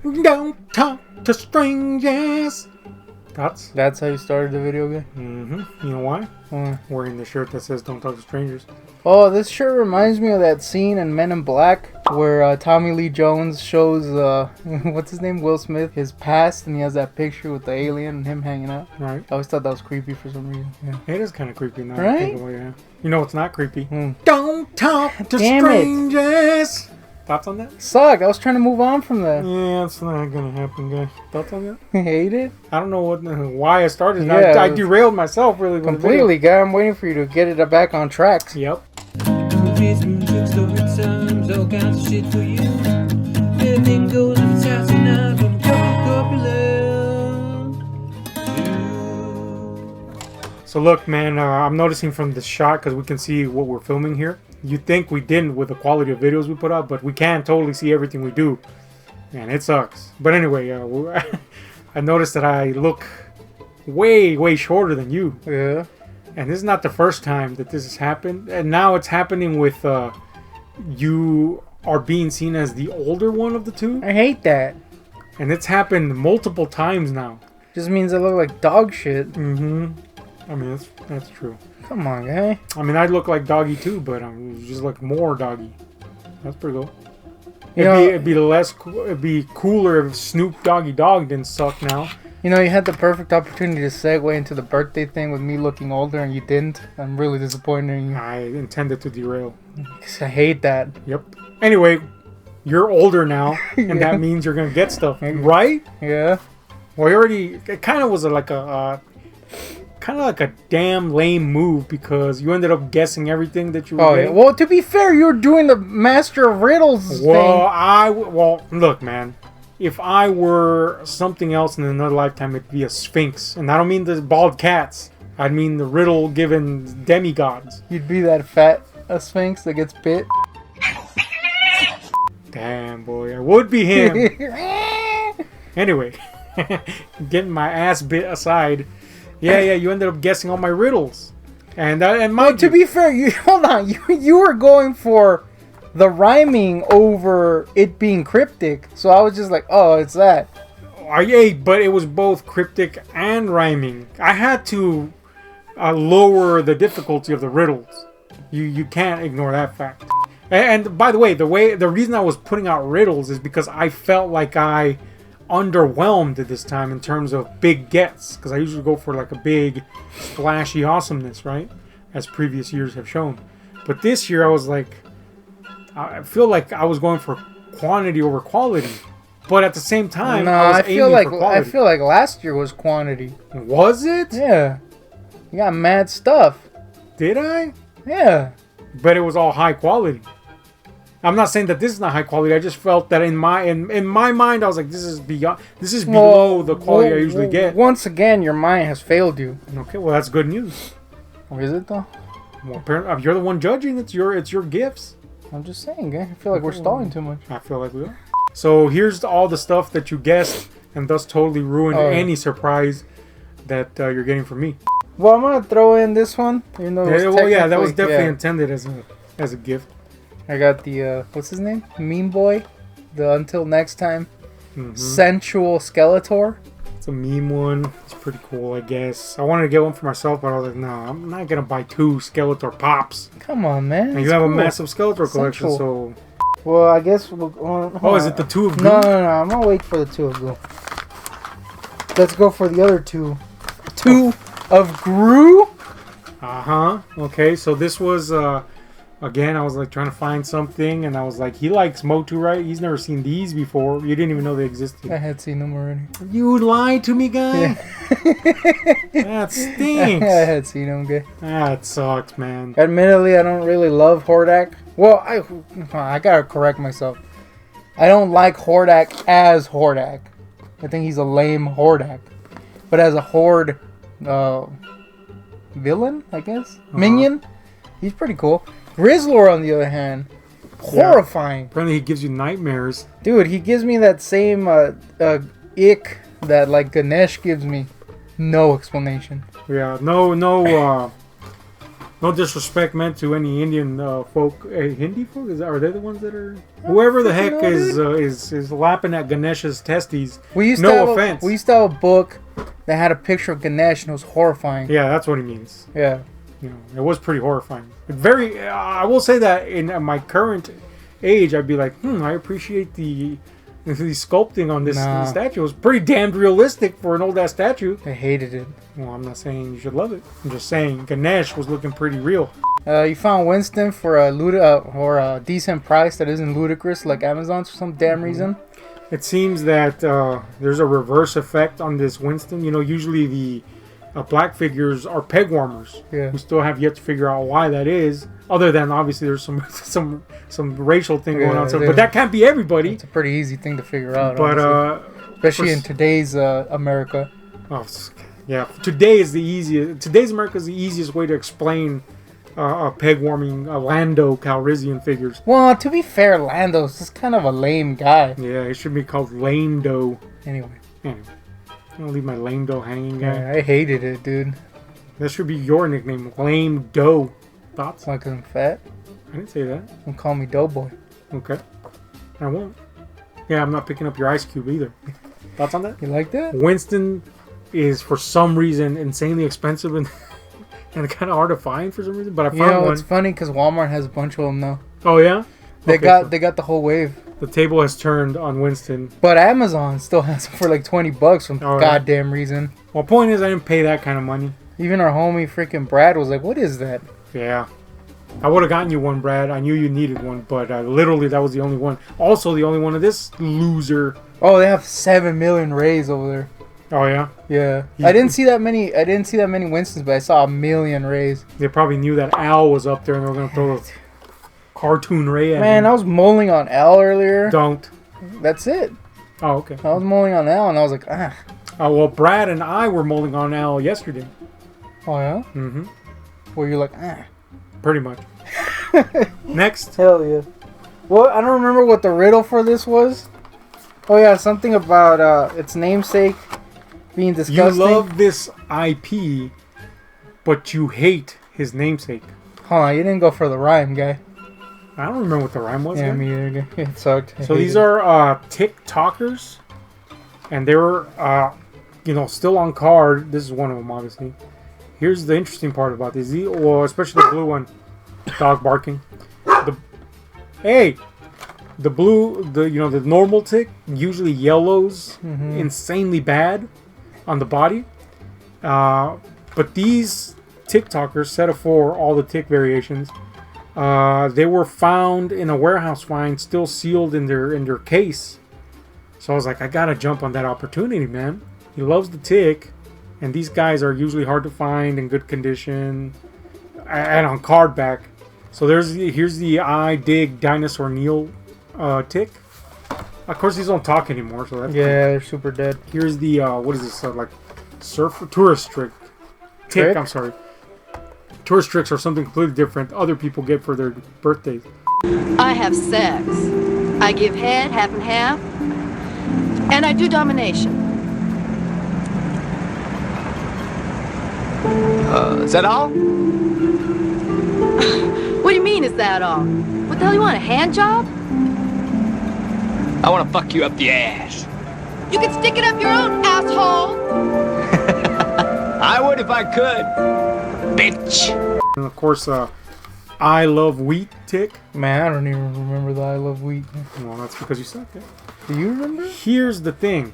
Don't talk to strangers. That's how you started the video game? Mm-hmm. You know why? Wearing the shirt that says "Don't talk to strangers." Oh, this shirt reminds me of that scene in Men in Black where Tommy Lee Jones shows, what's his name, Will Smith, his past, and he has that picture with the alien and him hanging out. Right. I always thought that was creepy for some reason. Yeah. It is kind of creepy now. Right? I think about it, yeah. You know, it's not creepy. Don't talk to Damn strangers. Thoughts on that? Sucked. I was trying to move on from that. Yeah, it's not gonna happen, guy. Thoughts on that? Hate it? I don't know why I started. Yeah, I derailed myself really. Completely, guy. I'm waiting for you to get it back on track. Yep. Movies, music, story times, all kinds of shit for you. Everything goes in its house and out from Copyland. So look, man, I'm noticing from the shot, because we can see what we're filming here. You'd think we didn't with the quality of videos we put out, but we can totally see everything we do. And it sucks. But anyway, I noticed that I look way, way shorter than you. Yeah. And this is not the first time that this has happened. And now it's happening with you are being seen as the older one of the two. I hate that. And it's happened multiple times now. Just means I look like dog shit. Mm-hmm. I mean, that's true. Come on, guy. I mean, I look like doggy too, but I'm just like more doggy. That's pretty cool. It'd be cooler if Snoop Doggy Dogg didn't suck now. You know, you had the perfect opportunity to segue into the birthday thing with me looking older, and you didn't. I'm really disappointed in you. I intended to derail. 'Cause I hate that. Yep. Anyway, you're older now, and Yeah. that means you're gonna get stuff, right? Yeah. Well, it kind of was like a damn lame move, because you ended up guessing everything that you were Yeah. Well, to be fair, you were doing the Master of Riddles thing. Well, look, man. If I were something else in another lifetime, it'd be a sphinx. And I don't mean the bald cats. I mean the riddle-given demigods. You'd be that fat sphinx that gets bit. Damn, boy. I would be him. Anyway, getting my ass bit aside. Yeah, you ended up guessing all my riddles. And to be fair, hold on. You were going for the rhyming over it being cryptic. So I was just like, oh, it's that. Yeah, but it was both cryptic and rhyming. I had to lower the difficulty of the riddles. You can't ignore that fact. And by the way, the reason I was putting out riddles is because I felt like I underwhelmed at this time in terms of big gets, because I usually go for like a big splashy awesomeness, right, as previous years have shown. But this year I was like, I feel like I was going for quantity over quality, but at the same time, I feel like last year was quantity. Was it? Yeah, you got mad stuff. Did I? Yeah, but it was all high quality. I'm not saying that this is not high quality. I just felt that in my mind, I was like, this is below the quality I usually get. Once again, your mind has failed you. Okay, well that's good news. Or is it though? Well, apparently, you're the one judging. It's your gifts. I'm just saying, I feel like we're stalling too much. I feel like we are. So here's all the stuff that you guessed, and thus totally ruined any surprise that you're getting from me. Well, I'm gonna throw in this one. You know, that was definitely intended as a gift. I got the what's his name? Meme Boy. The Until Next Time. Sensual Skeletor. It's a meme one. It's pretty cool, I guess. I wanted to get one for myself, but I was like, no, I'm not gonna buy 2 Skeletor pops. Come on, man. And you have a massive Skeletor collection, so. Well, I guess we'll. Is it the 2 of Goo? No. I'm gonna wait for the 2 of Goo. Let's go for the other 2. 2 of Gru. Okay, so this was again, I was like trying to find something, and I was like, he likes Motu, right? He's never seen these before. You didn't even know they existed. I had seen them already. You lied to me, guy. Yeah. That stinks. I had seen them, guy. That sucks, man. Admittedly, I don't really love Hordak. Well, I gotta correct myself. I don't like Hordak as Hordak. I think he's a lame Hordak. But as a Horde villain, I guess? Minion? He's pretty cool. Grizzlor, on the other hand, horrifying. Apparently he gives you nightmares. Dude, he gives me that same ick that like Ganesh gives me. No explanation. Yeah, no No disrespect meant to any Indian folk. Hindi folk? Are they the ones that are? Whoever the heck is lapping at Ganesh's testes. No offense. We used to have a book that had a picture of Ganesh and it was horrifying. Yeah, that's what he means. Yeah. You know, it was pretty horrifying. Very. I will say that in my current age, I'd be like, I appreciate the sculpting on this statue. It was pretty damned realistic for an old ass statue. I hated it. Well, I'm not saying you should love it. I'm just saying Ganesh was looking pretty real. You found Winston for a decent price that isn't ludicrous like Amazon's for some damn reason. It seems that there's a reverse effect on this Winston. You know, usually the black figures are peg warmers. Yeah. We still have yet to figure out why that is. Other than obviously there's some racial thing going on. So, but that can't be everybody. It's a pretty easy thing to figure out. But especially in today's America. Oh, yeah. Today's America is the easiest way to explain peg warming Lando Calrissian figures. Well, to be fair, Lando's just kind of a lame guy. Yeah, it should be called Lame-Do. Anyway. I'm gonna leave my Lame-Do hanging, guy. Yeah, I hated it, dude. That should be your nickname, Lame-Do. Thoughts? Why, 'cause I'm fat? I didn't say that. Don't call me Doughboy. Okay. I won't. Yeah, I'm not picking up your ice cube either. Thoughts on that? You like that? Winston is, for some reason, insanely expensive and kind of hard to find for some reason. But I found one. It's funny because Walmart has a bunch of them now. Oh, yeah? They got the whole wave. The table has turned on Winston. But Amazon still has them for like $20 for some goddamn reason. Well, point is, I didn't pay that kind of money. Even our homie freaking Brad was like, what is that? Yeah. I would have gotten you one, Brad. I knew you needed one, but literally that was the only one. Also, the only one of this loser. Oh, they have 7 million Rays over there. Oh, yeah? Yeah. I didn't see that many Winstons, but I saw 1 million Rays. They probably knew that Al was up there and they were going to throw a cartoon Ray at him. I was mulling on Al earlier. Don't. That's it. Oh, okay. I was mulling on Al and I was like, ah. Oh, well, Brad and I were mulling on Al yesterday. Oh, yeah? Mm-hmm. Where you're like, ah. Pretty much. Next. Hell yeah. Well, I don't remember what the riddle for this was. Oh, yeah, something about its namesake being disgusting. You love this IP, but you hate his namesake. Hold on, you didn't go for the rhyme, guy. I don't remember what the rhyme was. Yeah, me either. It sucked. So these are TikTokers, and they were, still on card. This is one of them, obviously. Here's the interesting part about these. Especially the blue one. Dog barking. The blue, the normal tick usually yellows insanely bad on the body. But these TikTokers, set of 4, all the tick variations, they were found in a warehouse find, still sealed in their case. So I was like, I gotta jump on that opportunity, man. He loves the tick, and these guys are usually hard to find, in good condition, and on card back. So here's the I Dig Dinosaur Neil tick. Of course, these don't talk anymore, so that's they're super dead. Here's the what is this like tourist trick tick? I'm sorry. Tourist tricks are something completely different. Other people get for their birthdays. I have sex. I give head, half and half, and I do domination. Is that all? What do you mean, is that all? What the hell you want, a hand job? I want to fuck you up the ass. You can stick it up your own asshole. I would if I could, bitch. And of course, I love wheat tick. Man, I don't even remember the I love wheat. Well, that's because you suck it. Do you remember? Here's the thing.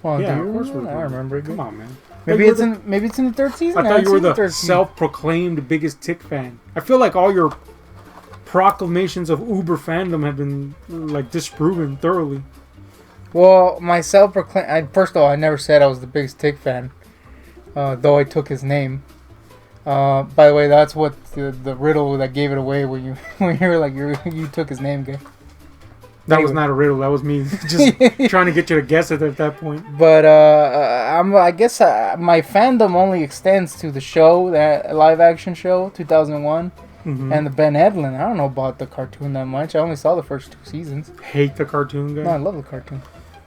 Well, yeah, do you of course remember? we I remember it. Come on, man. Maybe it's in the 3rd season. I thought you were the self-proclaimed biggest tick fan. I feel like all your proclamations of uber fandom have been like disproven thoroughly. Well, my self-proclaimed. First of all, I never said I was the biggest tick fan, though I took his name. By the way, that's what the riddle that gave it away when you were like you took his name, guy. That was not a riddle. That was me just trying to get you to guess it at that point. But I guess my fandom only extends to the show, that live action show, 2001, and the Ben Edlund. I don't know about the cartoon that much. I only saw the first 2 seasons. Hate the cartoon guy? No, I love the cartoon.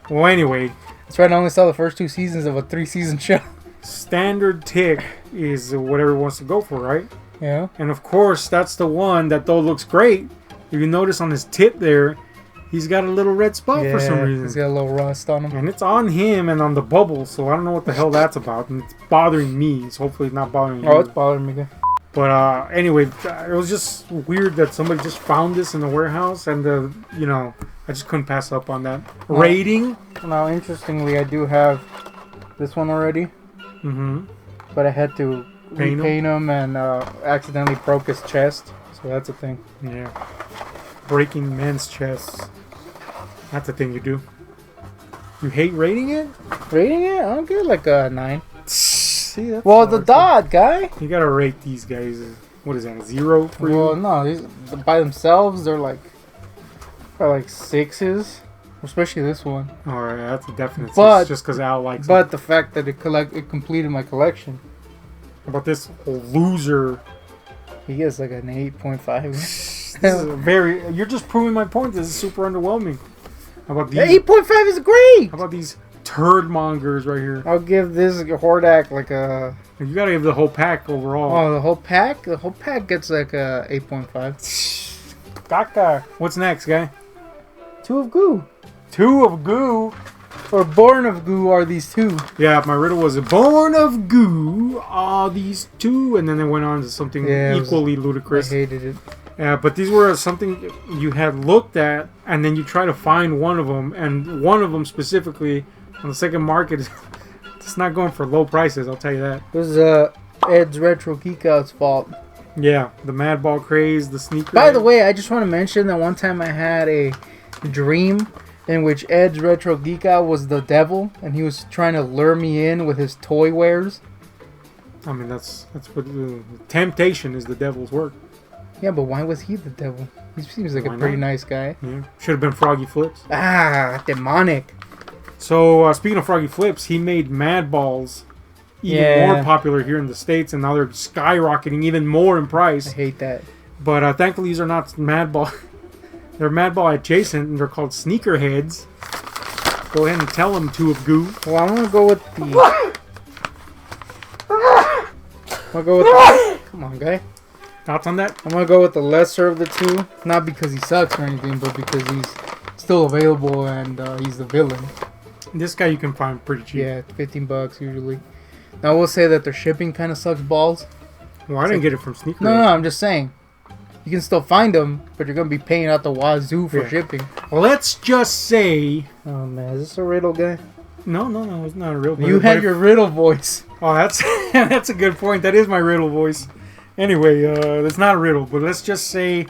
Well, anyway. That's right. I only saw the first 2 seasons of a 3-season show. Standard tick is what everyone wants to go for, right? Yeah. And of course, that's the one that though looks great. If you notice on his tip there, he's got a little red spot for some reason. He's got a little rust on him. And it's on him and on the bubble, so I don't know what the hell that's about. And it's bothering me. It's hopefully not bothering you. Oh, it's bothering me. But anyway, it was just weird that somebody just found this in the warehouse, and I just couldn't pass up on that. Rating. Now, interestingly, I do have this one already. Mm-hmm. But I had to repaint him and accidentally broke his chest. So that's a thing. Yeah. Breaking men's chests. That's a thing you do. You hate rating it? Rating it? I'll give it like a 9. See, that's Well, the dot, guy. You gotta rate these guys. What is that, a 0 for you? Well, no, these by themselves they're like 6s, especially this one. Alright, that's a definite But- 6, just because Al likes it. But the fact that it completed my collection, How about this loser? he gets like an 8.5. This is you're just proving my point. This is super underwhelming. How about these? 8.5 is great. How about these turd mongers right here? I'll give this Hordak like a. You gotta give the whole pack overall. Oh, the whole pack. The whole pack gets like a 8.5. Caca. What's next, guy? 2 of goo. 2 of goo. Or born of goo are these 2. Yeah, my riddle was born of goo. Are these 2? And then they went on to something equally I ludicrous. hated it. Yeah, but these were something you had looked at, and then you try to find one of them, and one of them specifically on the second market is it's not going for low prices. I'll tell you that. This is Ed's Retro Geek Out's fault. Yeah, the Madball craze, the sneaker. By the way, I just want to mention that one time I had a dream in which Ed's Retro Geek Out was the devil, and he was trying to lure me in with his toy wares. I mean, that's what temptation is the devil's work. Yeah, but why was he the devil? He seems like Why a pretty not? nice guy. Yeah, should have been Froggy Flips. Ah, demonic. So speaking of Froggy Flips, he made Madballs even more popular here in the States, and now they're skyrocketing even more in I price. hate that. But thankfully, these are not Madball. They're Madball adjacent, and they're called Sneakerheads. Go ahead and tell them 2 of goo. Well, I'm gonna go with the. Come on, guy. Thoughts on that? I'm gonna go with the lesser of the 2. Not because he sucks or anything, but because he's still available and he's the villain. This guy you can find pretty cheap. Yeah, $15 usually. Now I will say that their shipping kind of sucks balls. Well, I didn't get it from Sneakerheads. No, I'm just saying. You can still find them, but you're gonna be paying out the wazoo for shipping. Let's just say... Oh man, is this a riddle guy? No, it's not a real You had your riddle voice. Oh, that's that's a good point. That is my riddle voice. Anyway, it's not a riddle, but let's just say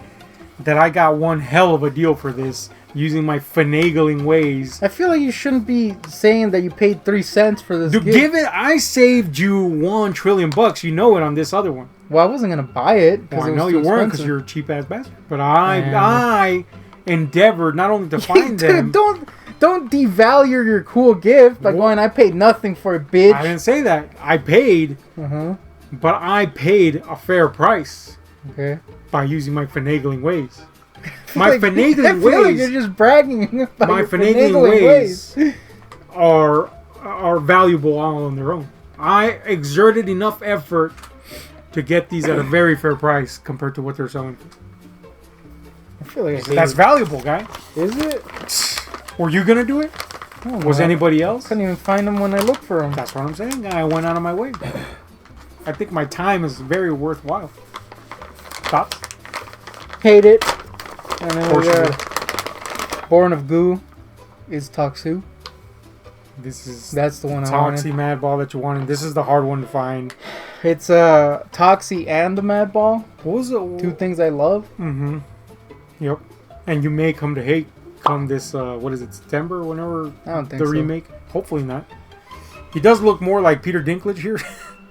that I got one hell of a deal for this using my finagling ways. I feel like you shouldn't be saying that you paid 3 cents for this Dude, gift. give it. I saved you $1 trillion. You know it on this other one. Well, I wasn't gonna buy it Well, because I know you weren't because you're a cheap ass bastard. But I endeavored not only to find them. Don't devalue your cool gift by going, I paid nothing for it, bitch. I didn't say that. I paid, but I paid a fair price Okay. by using my finagling ways. I My feel finagling like ways. you're just bragging about My your finagling ways are valuable all on their own. I exerted enough effort to get these at a very fair price compared to what they're selling for. I feel like I hate That's it. valuable, guy. Is it? Were you gonna do it? Oh, Was man. anybody I else? couldn't even find them when I looked for them. That's what I'm saying. I went out of my way. I think my time is very worthwhile. Thoughts? Hate it. And then we Fortunately. got Born of Goo is Toxu. This is That's the one I wanted. Toxie Madball that you wanted. This is the hard one to find. It's Toxie and the Mad Ball. What was it? 2 things I love. Mm-hmm. Yep. And you may come to hate come this, what is it, September? Whenever I don't think the so. remake? Hopefully not. He does look more like Peter Dinklage here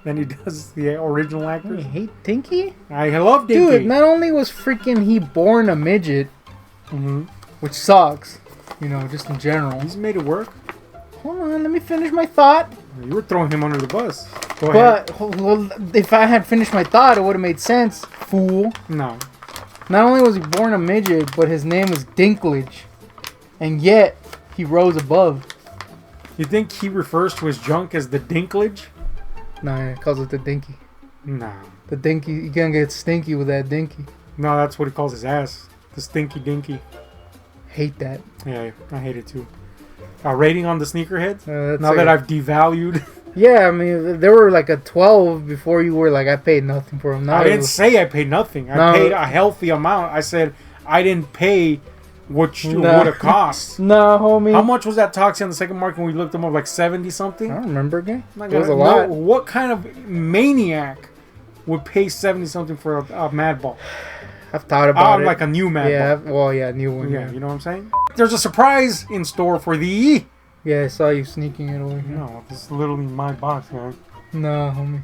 than he does the original I actor. hate Dinky. I love Dinky. Dude, not only was freaking he born a midget, Mm-hmm. which sucks, you know, just in general. He's made it work. Hold on, let me finish my thought. You were throwing him under the bus. Go ahead. But well, if I had finished my thought, it would have made sense, fool. No. Not only was he born a midget, but his name was Dinklage. And yet, he rose above. You think he refers to his junk as the Dinklage? Nah, he calls it the Dinky. No. The dinky, you gonna get stinky with that dinky. No, that's what he calls his ass. The stinky dinky. Hate that. Yeah, I hate it too. Rating on the sneakerheads? That's Now like that I've devalued. Yeah, I mean, they were like a 12 before you were like, I paid nothing for them. Now I it didn't was- say I paid nothing. I No. paid a healthy amount. I said I didn't pay what No. would have cost. No, homie. How much was that Toxie on the second market when we looked them up? Like 70 I something? don't remember again. Like, It was a no, lot. what kind of maniac would pay 70 something for a Mad Ball? I've thought about it. Like a new Mad yeah, Ball. well, yeah, new one. Yeah, you know what I'm saying? There's a surprise in store for the... Yeah, I saw you sneaking it over here. No, this is literally my box, man. No, homie.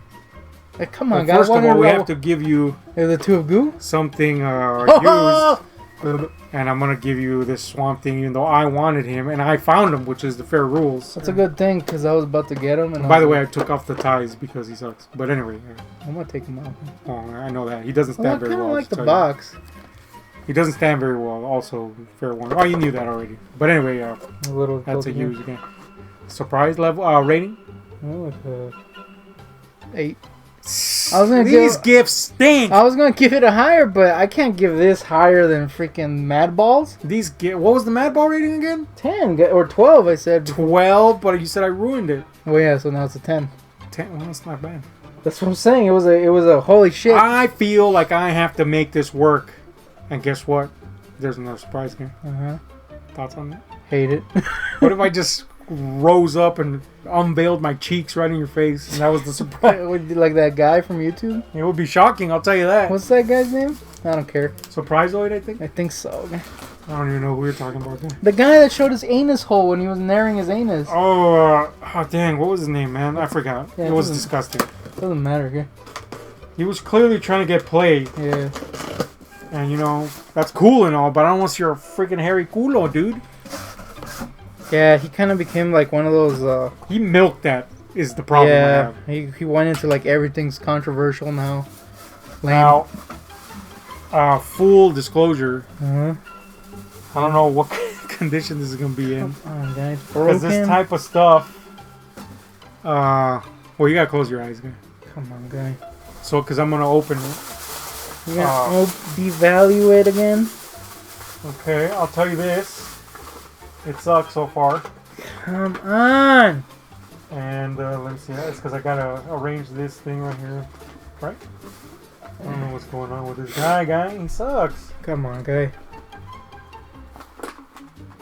Hey, come Well, on, guys. first of all, we have to give you The two of goo? something used. And I'm going to give you this Swamp Thing, even though I wanted him. And I found him, which is the fair rules. That's a good thing, because I was about to get him. And By the way, I took off the ties because he sucks. But anyway, I'm going to take him out. oh, I know that. He doesn't Well, I stand very kind of well. like I'll the tell you. box. He doesn't stand very well, also. Fair warning. Oh, you knew that already. But anyway, A little. that's a closer. use again. Surprise level, rating? Oh, like a 8. I was gonna These give- gifts stink! I was going to give it a higher, but I can't give this higher than freaking Mad Balls. What was the Mad Ball rating again? 10 or 12, I said. 12, but you said I ruined it. Well, yeah, so now it's a 10. 10, well, that's not bad. That's what I'm saying. It was a holy shit. I feel like I have to make this work. And guess what? There's another surprise game. Uh-huh. Thoughts on that? Hate it. What if I just rose up and unveiled my cheeks right in your face and that was the surprise? Like that guy from YouTube? It would be shocking, I'll tell you that. What's that guy's name? I don't care. Surpriseoid, I think? I think so. I don't even know who we're talking about there. The guy that showed his anus hole when he was narrowing his anus. Oh, dang, what was his name, man? I forgot. Yeah, it was doesn't- disgusting. Doesn't matter, okay? He was clearly trying to get played. Yeah. And, you know, that's cool and all, but I don't want to see your freaking hairy culo, dude. Yeah, he kind of became like one of those, He milked that, is the problem I yeah, have. he went into like everything's controversial now. Lame. Now, full disclosure, Uh-huh. I don't know what condition this is going to be in. Come on, guys. Because this Broken? type of stuff, well, you got to close your eyes, guy. Come on, guy. So, because I'm going to open it. You gonna devalue it again? Okay, I'll tell you this. It sucks so far. Come on! And let me see. It's because I got to arrange this thing right here. Right? I don't know what's going on with this guy. He sucks. Come on, guy.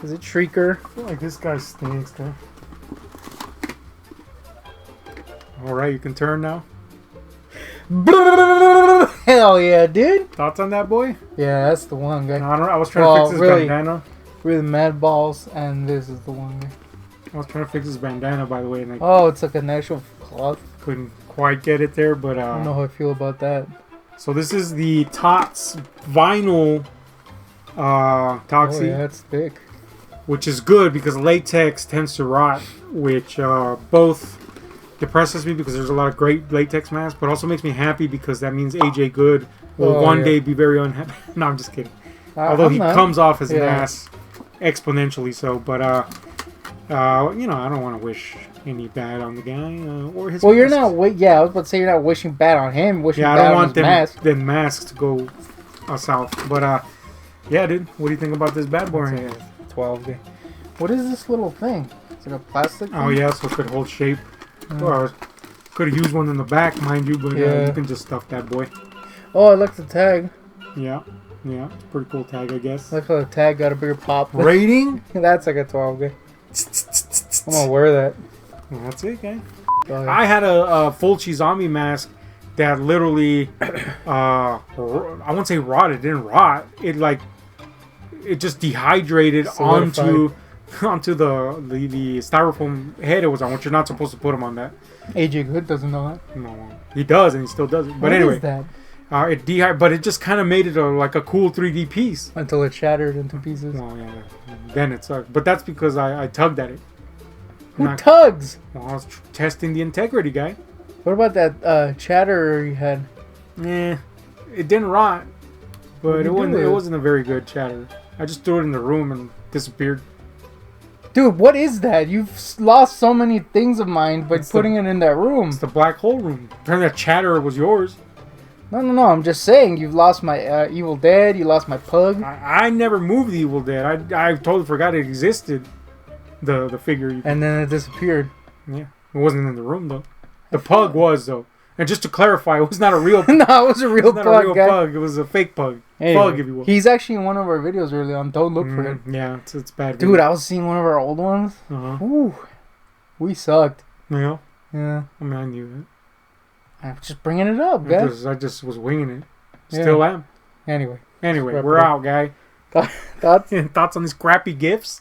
Is it Shrieker? I feel like this guy stinks, guy. Alright, you can turn now. Hell yeah, dude! Thoughts on that, boy? Yeah, that's the one, guy. No, I don't know. I was trying Well, to fix his really- bandana. With mad balls, and this is the one, guy. I was trying to fix his bandana, by the way, and I Oh, it's like an actual cloth. couldn't quite get it there, but I don't know how I feel about that. so this is the Tots vinyl Oh, Toxie, yeah, that's thick. which is good because latex tends to rot, which both depresses me because there's a lot of great latex masks, but also makes me happy because that means AJ Good will Oh, one yeah. day be very unhappy. No, I'm just kidding. I- Although I'm he not. comes off as an Yeah. ass exponentially so, but you know, I don't want to wish any bad on the guy or his Well, you're masks. not. Yeah, I was about to say you're not wishing bad on him. Wishing Yeah, I bad don't on want his them mask. them masks to go south. But yeah, dude, what do you think about this bad boy right here? 12. Day. What is this little thing? It's like a plastic. Oh thing? yeah, so it could hold shape. Or could have used one in the back, mind you, but Yeah. you can just stuff that boy. Oh, I like the tag. Yeah, it's a pretty cool tag, I guess. I like how the tag got a bigger pop. Rating? That's like a 12. Day. I'm gonna wear that. Well, that's it, guy. Oh, yeah. I had a Fulci zombie mask that literally, I won't say rotted. It didn't rot. It just dehydrated onto the styrofoam head it was on, which you're not supposed to put them on that. AJ Good doesn't know that. No, he does, and he still does it. But What anyway, is that? but it just kind of made it like a cool 3D piece. Until it shattered into pieces. Well, yeah, then it sucked. But that's because I tugged at it. Who Not- tugs? Well, I was testing the integrity, guy. What about that chatter you had? Eh, it didn't rot, but What'd it you do wasn't. with It it? wasn't a very good chatter. I just threw it in the room and disappeared. Dude, what is that? You've lost so many things of mine by putting it in that room. It's the black hole room. Apparently that chatter was yours. No. I'm just saying, you've lost my Evil Dead. You lost my pug. I never moved the Evil Dead. I totally forgot it existed. The figure. And then it disappeared. Yeah. It wasn't in the room, though. The pug was, though. And just to clarify, it was not a real pug. No, it was a real Not pug, a real guy. pug. It was a fake pug. Anyway, Pug, if you will. he's actually in one of our videos early on. Don't look for it. Yeah, it's bad. Dude, I was seeing one of our old ones. Uh-huh. Ooh, we sucked. Yeah. Yeah. I mean, I knew I'm just bringing it up, that. guys. I just was winging it. Yeah. Still am. Anyway. Anyway, Wrap we're it up. out, guy. Thoughts? Thoughts on these crappy gifts?